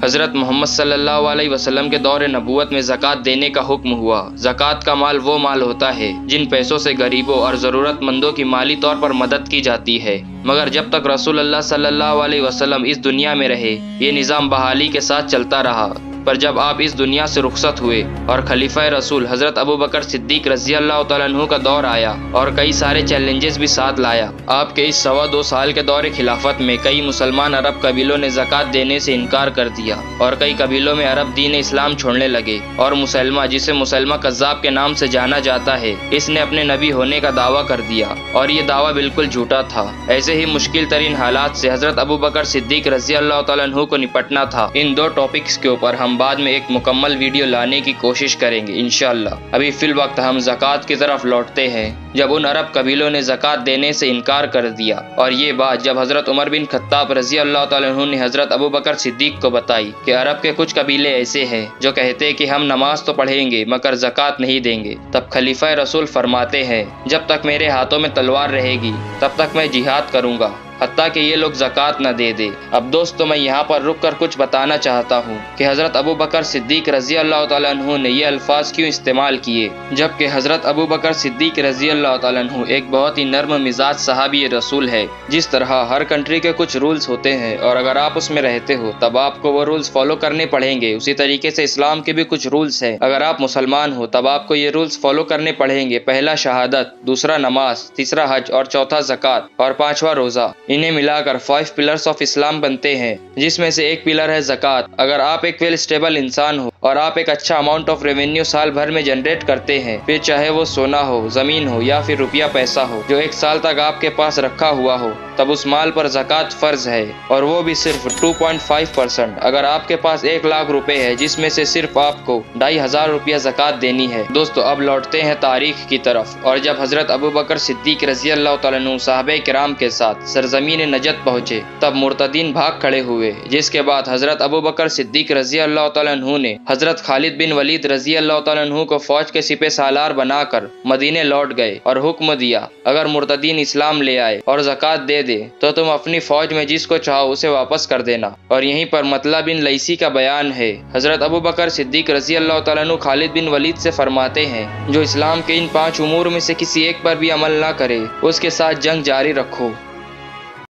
حضرت محمد صلی اللہ علیہ وسلم کے دور نبوت میں زکوٰۃ دینے کا حکم ہوا۔ زکوٰۃ کا مال وہ مال ہوتا ہے جن پیسوں سے غریبوں اور ضرورت مندوں کی مالی طور پر مدد کی جاتی ہے، مگر جب تک رسول اللہ صلی اللہ علیہ وسلم اس دنیا میں رہے یہ نظام بحالی کے ساتھ چلتا رہا۔ پر جب آپ اس دنیا سے رخصت ہوئے اور خلیفہ رسول حضرت ابوبکر صدیق رضی اللہ تعالیٰ عنہ کا دور آیا اور کئی سارے چیلنجز بھی ساتھ لایا۔ آپ کے اس 2.25 سال کے دور خلافت میں کئی مسلمان عرب قبیلوں نے زکوٰۃ دینے سے انکار کر دیا اور کئی قبیلوں میں عرب دین اسلام چھوڑنے لگے، اور مسلمہ، جسے مسلمہ کذاب کے نام سے جانا جاتا ہے، اس نے اپنے نبی ہونے کا دعویٰ کر دیا، اور یہ دعویٰ بالکل جھوٹا تھا۔ ایسے ہی مشکل ترین حالات سے حضرت ابوبکر صدیق رضی اللہ تعالیٰ عنہ کو نپٹنا تھا۔ ان 2 ٹاپکس کے اوپر ہم بعد میں ایک مکمل ویڈیو لانے کی کوشش کریں گے انشاءاللہ۔ ابھی فی الوقت ہم زکوٰۃ کی طرف لوٹتے ہیں۔ جب ان عرب قبیلوں نے زکوٰۃ دینے سے انکار کر دیا، اور یہ بات جب حضرت عمر بن خطاب رضی اللہ تعالیٰ عنہ نے حضرت ابوبکر صدیق کو بتائی کہ عرب کے کچھ قبیلے ایسے ہیں جو کہتے کہ ہم نماز تو پڑھیں گے مگر زکوٰۃ نہیں دیں گے، تب خلیفہ رسول فرماتے ہیں جب تک میرے ہاتھوں میں تلوار رہے گی تب تک میں جہاد کروں گا حتیٰ کہ یہ لوگ زکوٰۃ نہ دے دے۔ اب دوستو، میں یہاں پر رک کر کچھ بتانا چاہتا ہوں کہ حضرت ابوبکر صدیق رضی اللہ تعالیٰ عنہ نے یہ الفاظ کیوں استعمال کیے، جبکہ حضرت ابوبکر صدیق رضی اللہ تعالیٰ عنہ ایک بہت ہی نرم مزاج صحابی رسول ہے۔ جس طرح ہر کنٹری کے کچھ رولز ہوتے ہیں اور اگر آپ اس میں رہتے ہو تب آپ کو وہ رولز فالو کرنے پڑیں گے، اسی طریقے سے اسلام کے بھی کچھ رولز ہیں۔ اگر آپ مسلمان ہو تب آپ کو یہ رولز فالو کرنے پڑیں گے، پہلا شہادت، دوسرا نماز، تیسرا حج اور چوتھا زکوٰۃ اور 5واں روزہ۔ انہیں ملا کر 5 پلرز آف اسلام بنتے ہیں، جس میں سے ایک پلر ہے زکوٰۃ۔ اگر آپ ایک ویل اسٹیبل انسان ہو اور آپ ایک اچھا اماؤنٹ آف ریونیو سال بھر میں جنریٹ کرتے ہیں، پھر چاہے وہ سونا ہو، زمین ہو یا پھر روپیہ پیسہ ہو جو 1 سال تک آپ کے پاس رکھا ہوا ہو، تب اس مال پر زکوٰۃ فرض ہے، اور وہ بھی صرف 2.5%۔ اگر آپ کے پاس 1 لاکھ روپے ہے جس میں سے صرف آپ کو 2,500 روپیہ زکوٰۃ دینی ہے۔ دوستو، اب لوٹتے ہیں تاریخ کی طرف، اور جب حضرت ابوبکر صدیق رضی اللہ تعالیٰ عنہ صحابہ کرام کے ساتھ سرزمین نجد پہنچے تب مرتدین بھاگ کھڑے ہوئے، جس کے بعد حضرت ابوبکر صدیق رضی اللہ تعالیٰ عنہ نے حضرت خالد بن ولید رضی اللہ تعالیٰ عنہ کو فوج کے سپہ سالار بنا کر مدینے لوٹ گئے اور حکم دیا اگر مرتدین اسلام لے آئے اور زکوٰۃ دے دے تو تم اپنی فوج میں جس کو چاہو اسے واپس کر دینا۔ اور یہیں پر مطلع بن لیثی کا بیان ہے، حضرت ابوبکر صدیق رضی اللہ تعالیٰ عنہ خالد بن ولید سے فرماتے ہیں جو اسلام کے ان 5 امور میں سے کسی ایک پر بھی عمل نہ کرے اس کے ساتھ جنگ جاری رکھو۔